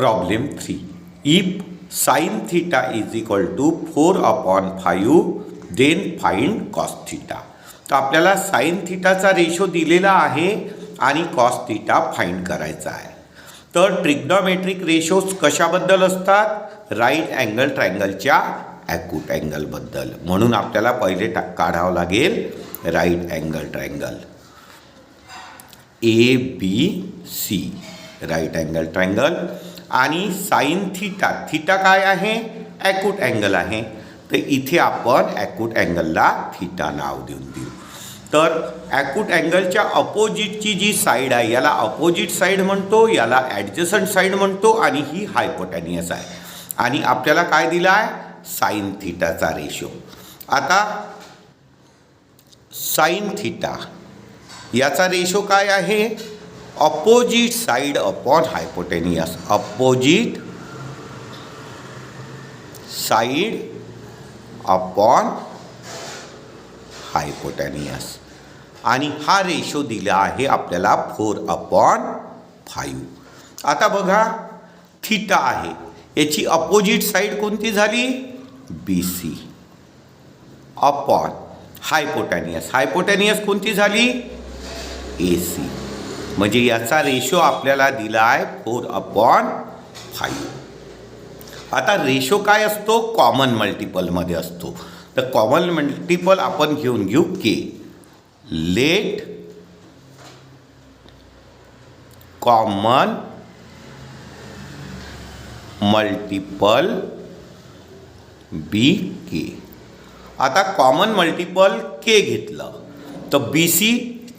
Problem 3. If sin theta is equal to 4/5 then find cos theta. तर आपल्याला sin थीटाचा ratio दिलेला आहे आणि cos थीटा फाइंड करायचा आहे. तर ट्रिग्नोमेट्रिक रेशोज कशाबद्दल असतात? राईट अँगल ट्रायंगलच्या ॲक्यूट अँगलबद्दल. म्हणून आपल्याला पहिले काढावं लागेल right angle triangle ABC, right angle triangle. आणि साइन थीटा, थीटा काय आहे? ॲक्यूट अँगल आहे. तर इथे आपण ॲक्यूट अँगलला थीटा नाव देऊन देऊ. तर ॲक्यूट अँगलच्या अपोजिटची जी साईड आहे याला अपोजिट साईड म्हणतो, याला ॲडजसंट साईड म्हणतो आणि ही हायपोटेनियस आहे. आणि आपल्याला काय दिला आहे? साइन थीटाचा रेशो. आता साइन थीटा याचा रेशो काय आहे? Opposite side upon hypotenuse. Opposite side upon hypotenuse. आणि हा रेशो दिला आहे आपल्याला 4/5. आता बघा थीटा आहे, याची अपोजिट साइड कोणती झाली? BC upon hypotenuse. हायपोटेनियस कोणती झाली? AC. म्हणजे याचा रेशो आपल्याला दिला आहे 4/5. आता रेशो काय असतो? कॉमन मल्टिपलमध्ये असतो. तर कॉमन मल्टिपल आपण घेऊन घेऊ K. लेट कॉमन मल्टिपल बी K. आता कॉमन मल्टिपल K घेतलं तर BC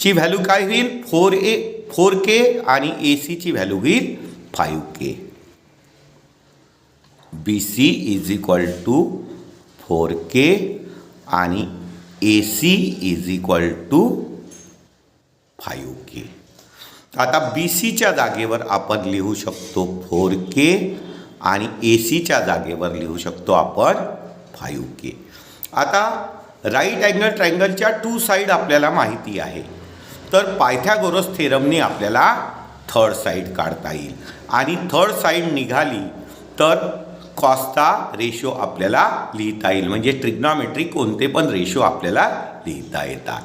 ची व्हॅल्यू काय होईल? 4K आणि AC ची व्हॅल्यू होईल 5K. BC is equal to 4K आणि AC is equal to 5K. आता BCच्या जागेवर आपण लिहू शकतो 4K आणि ACच्या जागेवर लिहू शकतो आपण 5K. आता राईट अँगल ट्रायंगलच्या 2 साईड आपल्याला माहिती आहे. तर पायथागोरस थेरमने आपल्याला थर्ड साईड काढता येईल. आणि थर्ड साईड निघाली तर कॉसचा रेशो आपल्याला लिहिता येईल. म्हणजे ट्रिग्नोमेट्रिक कोणते पण रेशो आपल्याला लिहिता येतात.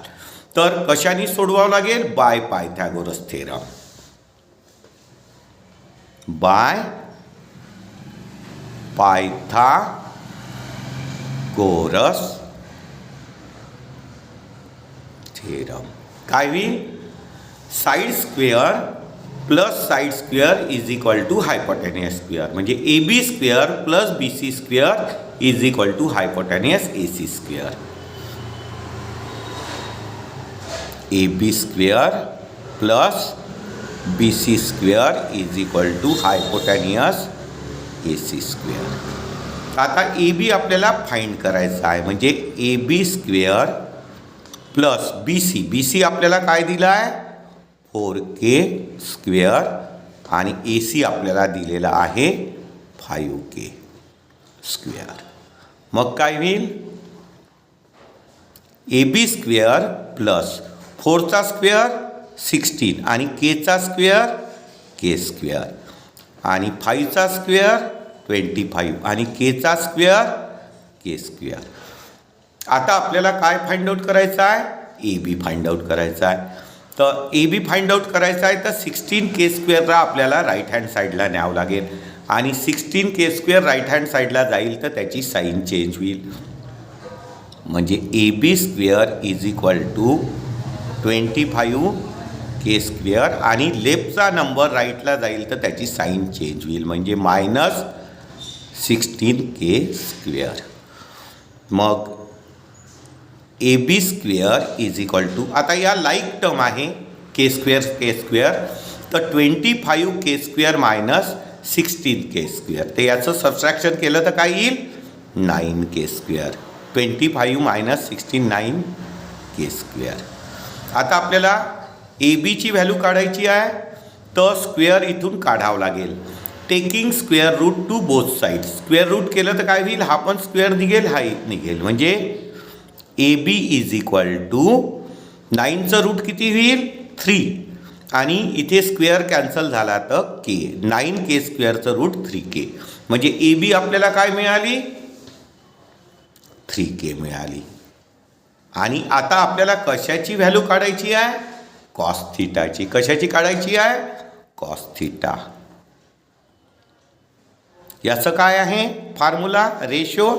तर कशाने सोडवावं लागेल? By Pythagoras theorem. By Pythagoras theorem. काय होईल? Side square plus side square is equal to hypotenuse square. म्हणजे AB square plus BC square is equal to hypotenuse AC square. AB square plus BC square is equal to hypotenuse AC square. आता AB आपल्याला find करायचा आहे. म्हणजे AB square plus BC आपल्याला काय दिला आहे? 4K स्क्वेअर आणि AC आपल्याला दिलेला आहे 5K स्क्वेअर. मग काय होईल? AB स्क्वेअर प्लस 4चा स्क्वेअर 16 आणि Kचा स्क्वेअर K स्क्वेअर आणि 5चा स्क्वेअर 25 आणि Kचा स्क्वेअर K स्क्वेअर. आता आपल्याला काय फाइंड आउट करायचं आहे? AB फाइंड आउट करायचा आहे. तर AB फाइंड आउट करायचा आहे तर 16K स्क्वेअरला आपल्याला राईट हँड साईडला न्यावं लागेल. आणि 16K स्क्वेअर राईट हँड साईडला जाईल तर त्याची साईन चेंज होईल. म्हणजे AB square is equal to 25K square आणि लेफ्टचा नंबर राईटला जाईल तर त्याची साईन चेंज होईल. म्हणजे -16K स्क्वेअर. मग AB square is equal to, आता या लाईक टर्म आहे K स्क्वेअर, तर 25K square minus 16K square. तर याचं सबट्रॅक्शन केलं तर काय येईल? 9K square. 25 minus 16 9K square. आता आपल्याला ABची व्हॅल्यू काढायची आहे तर स्क्वेअर इथून काढावं लागेल. Taking square root to both side. Square root केलं तर काय होईल? हा पण स्क्वेअर निघेल, हा निघेल. म्हणजे AB इज इक्वल टू 9चं रूट किती होईल? 3 आणि इथे स्क्वेअर कॅन्सल झाला तर के, 9k स्क्वेअरचं रूट 3k, म्हणजे ए बी आपल्याला काय मिळाली, 3k मिळाली. आणि आता आपल्याला कशाची व्हॅल्यू काढायची आहे, कॉस थिटाची. कशाची काढायची आहे, कॉस थिटा. याचं काय आहे formula, ratio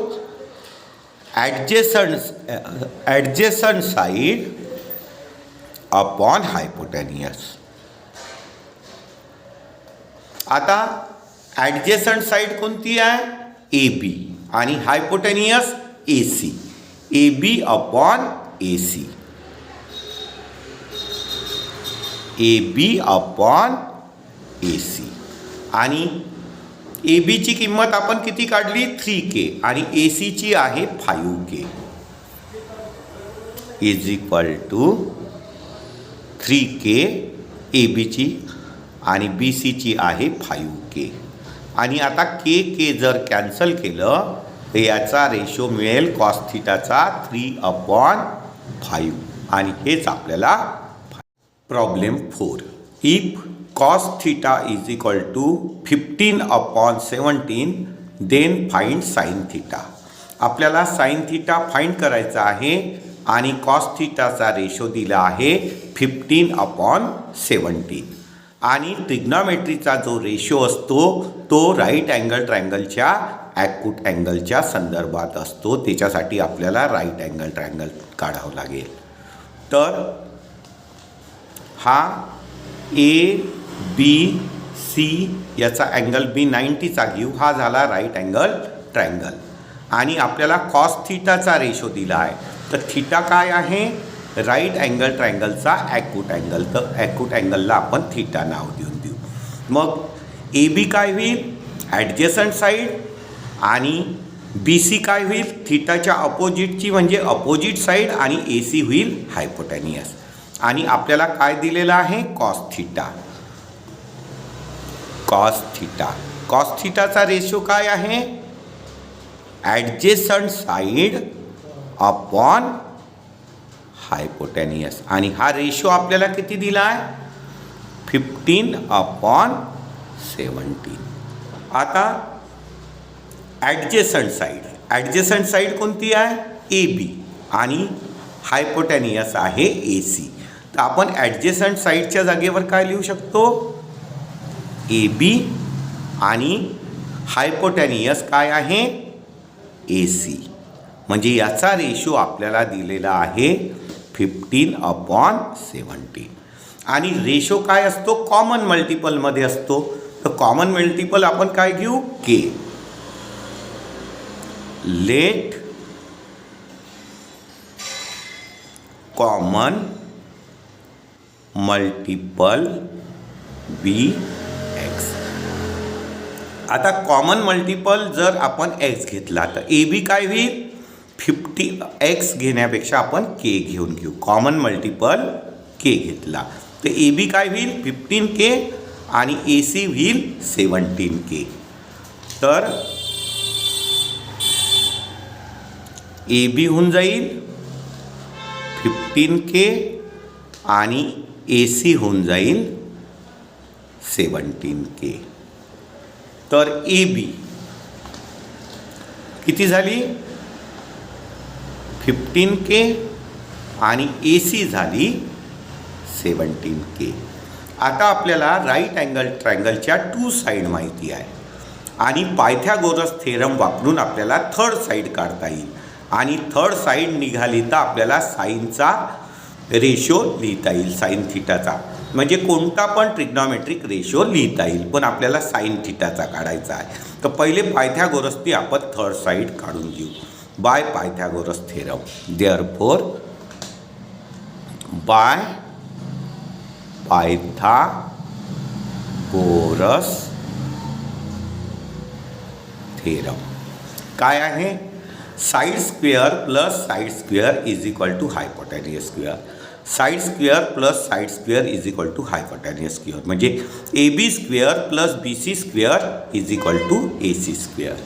adjacent side upon hypotenuse. आता ॲडजेसंट साईड कोणती आहे, ए बी, आणि hypotenuse A C. A B upon A C, A B upon A C. आणि ए बीची किंमत आपण किती काढली, 3k, आणि ए सीची आहे 5k, is equal to 3k ए बीची आणि बी सीची आहे 5k. आणि आता के जर कॅन्सल केलं तर याचा रेशो मिळेल कॉस थिटाचा 3/5, आणि हेच आपल्याला. Problem 4, if cos theta is equal to 15/17 then find sin theta. आपल्याला sin theta फाइंड करायचा आहे आणि cos थिटाचा रेशो दिला आहे 15/17. आणि ट्रिग्नॉमेट्रीचा जो रेशो असतो तो राईट अँगल ट्रायंगलच्या ॲक्यूट अँगलच्या संदर्भात असतो. त्याच्यासाठी आपल्याला राईट अँगल ट्रायंगल काढावं लागेल. तर हा ए बी सी याचा अँगल बी 90चा घेऊ, हा झाला राईट अँगल ट्रायंगल. आणि आपल्याला कॉस थिटाचा रेशो दिला आहे, तर थिटा काय आहे, राईट अँगल ट्रायंगलचा ॲक्यूट अँगल. तर ॲक्यूट अँगलला आपण थिटा नाव देऊ. मग ए बी काय होईल, ॲडजेसंट साईड, आणि बी सी काय होईल, थिटाच्या अपोजिटची म्हणजे अपोजिट साईड, आणि ए सी होईल हायपोटेनियस. आणि आपल्याला काय दिलेलं आहे, कॉस थिटा. कॉस थिटाचा रेशो काय आहे, ॲडजेसंट साईड अपॉन हायपोटेनियस. आणि हा रेशो आपल्याला किती दिला आहे, 15/17. आता ॲडजेसंट साईड कोणती आहे, ए बी, आणि हायपोटेनियस आहे ए सी. तर आपण ॲडजेसंट साईडच्या जागेवर काय लिहू शकतो, ए बी, आणि हायपोटेनियस काय आहे, ए सी. म्हणजे याचा रेशो आपल्याला दिलेला आहे 15/17. आणि रेशो काय असतो, कॉमन मल्टिपलमध्ये असतो. तर कॉमन मल्टिपल आपण काय घेऊ, के. लेट कॉमन मल्टिपल बी एक्स. आता कॉमन मल्टिपल जर आपण एक्स घेतला तर ए बी काय होईल, 50x घेण्यापेक्षा आपण के घेऊन घेऊ. कॉमन मल्टिपल के घेतला तर ए बी काय होईल, 15k, आणि ए सी होईल 17k. तर ए बी होऊन जाईल 15k, आणि ए सी होऊन जाईल 17k. तर ए बी किती झाली, 15k, आणि ए सी झाली 17k. आता आपल्याला राईट अँगल ट्रायंगलच्या 2 साईड माहिती आहे, आणि पायथागोरस थेरम वापरून आपल्याला थर्ड साईड काढता येईल. आणि थर्ड साईड निघाली तर आपल्याला साईनचा रेशो लिहिता येईल, साईन थिटाचा. म्हणजे कोणता पण ट्रिग्नॉमेट्रिक रेशो लिहिता येईल, पण आपल्याला साईन थिटाचा काढायचा आहे. तर पहिले पायथागोरसनी आपण थर्ड साईड काढून घेऊ by Pythagoras theorem. Therefore by Pythagoras theorem काय आहे, side square plus side square is equal to hypotenuse square. Side square plus side square is equal to hypotenuse square. म्हणजे A B square plus B C square is equal to A C square.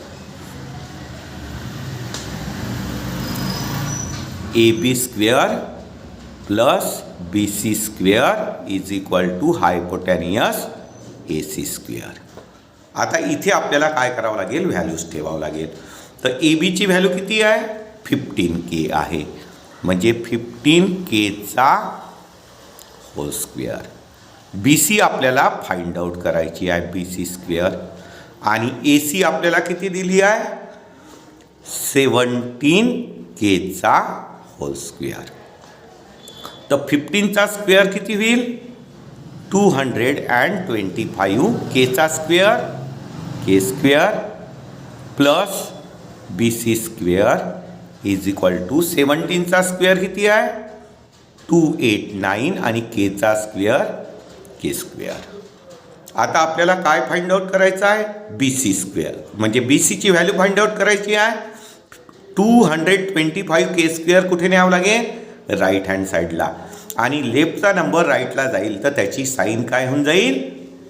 A B square plus B C square is equal to hypotenuse A C square. आता इथे आपल्याला काय करावं लागेल, values ठेवावं लागेल. तर ए बीची व्हॅल्यू किती आहे, 15K आहे, म्हणजे 15Kचा होल स्क्वेअर. बी सी आपल्याला फाइंड आउट करायची आहे, बी सी स्क्वेअर. आणि ए सी आपल्याला किती दिली आहे, 17Kचा होल स्क्वेअर. तर 15चा स्क्वेअर किती होईल, 225. केचा square K square plus B C square is equal to 17चा स्क्वेअर किती आहे, 289 आणि केचा स्क्वेअर के स्क्वेअर. आता आपल्याला काय फाइंड आउट करायचं आहे, बी सी स्क्वेअर. म्हणजे बी सीची व्हॅल्यू फाइंड आउट करायची आहे. 225K स्क्वेअर कुठे न्यावं लागेल, राईट हँड साईडला. आणि लेफ्टचा नंबर राईटला जाईल तर त्याची साईन काय होऊन जाईल,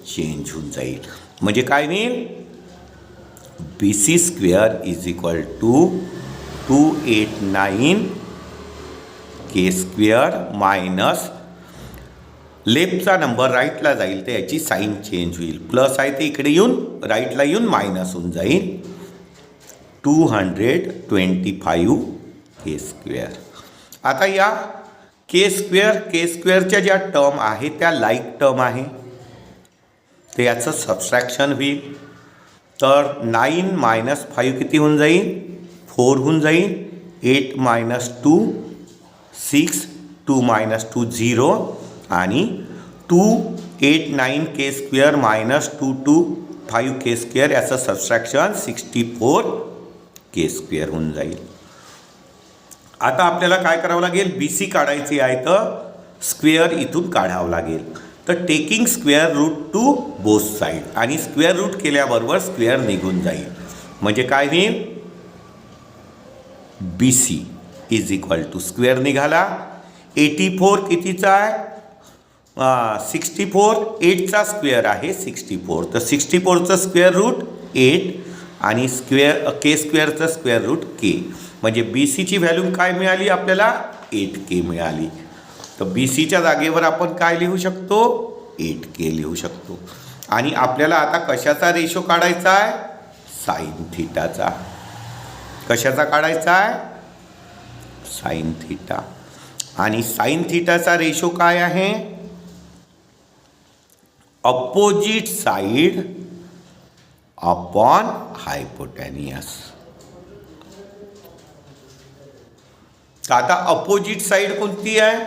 चेंज होऊन जाईल. म्हणजे काय होईल, B C square is equal to 289K square minus लेफ्टचा नंबर राईटला जाईल तर याची साईन चेंज होईल. प्लस आहे ते इकडे येऊन राईटला येऊन मायनस होऊन जाईल, 225K स्क्वेअर. आता या के स्क्वेअरच्या ज्या टर्म आहे त्या लाईक टर्म आहे, तर याचं सबस्ट्रॅक्शन होईल. तर 9 - 5 किती होऊन जाईल, 4 होऊन जाईल. 8 - 2 6, 2 - 2 0 आणि 289K square minus 225K square याचं सबस्ट्रॅक्शन 64K स्क्वेअर होऊन जाईल. आता आपल्याला काय करावं लागेल, बी सी काढायची आहे तर स्क्वेअर इथून काढावं लागेल. तर taking square root to both side, आणि स्क्वेअर रूट केल्याबरोबर स्क्वेअर निघून जाईल. म्हणजे काय होईल, B C is equal to square निघाला 84 कितीचा आहे, 64. 8चा स्क्वेअर आहे 64, तर 64चं स्क्वेअर रूट 8 आणि के स्क्वेअरचं स्क्वेअर रूट के. म्हणजे बी सीची व्हॅल्यू काय मिळाली आपल्याला, 8K मिळाली. तर बी सीच्या जागेवर आपण काय लिहू शकतो, 8K लिहू शकतो. आणि आपल्याला आता कशाचा रेशो काढायचा आहे, साइन थीटाचा. कशाचा काढायचा आहे, साइन थीटा. आणि साइन थीटाचा रेशो काय आहे, अपोजिट साइड अपॉन हायपोटेनियस. तर आता अपोजिट साइड कोणती आहे,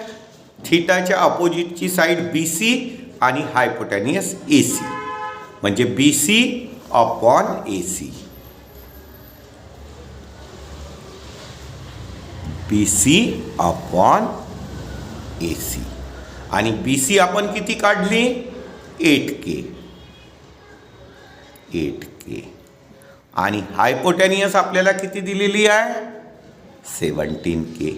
थीटाच्या अपोजिटची साइड बी सी आणि हायपोटेनियस ए सी. म्हणजे B C upon A C, B C upon A C. आणि बी सी आपण किती काढली, 8K. आणि हायपोटेनियस आपल्याला किती दिलेली आहे, 17K.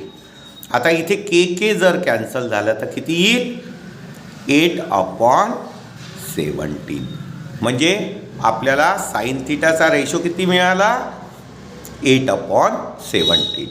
आता इथे के जर कॅन्सल झालं तर किती येईल, 8/17. म्हणजे आपल्याला साइन थीटाचा रेशो किती मिळाला, 8/17.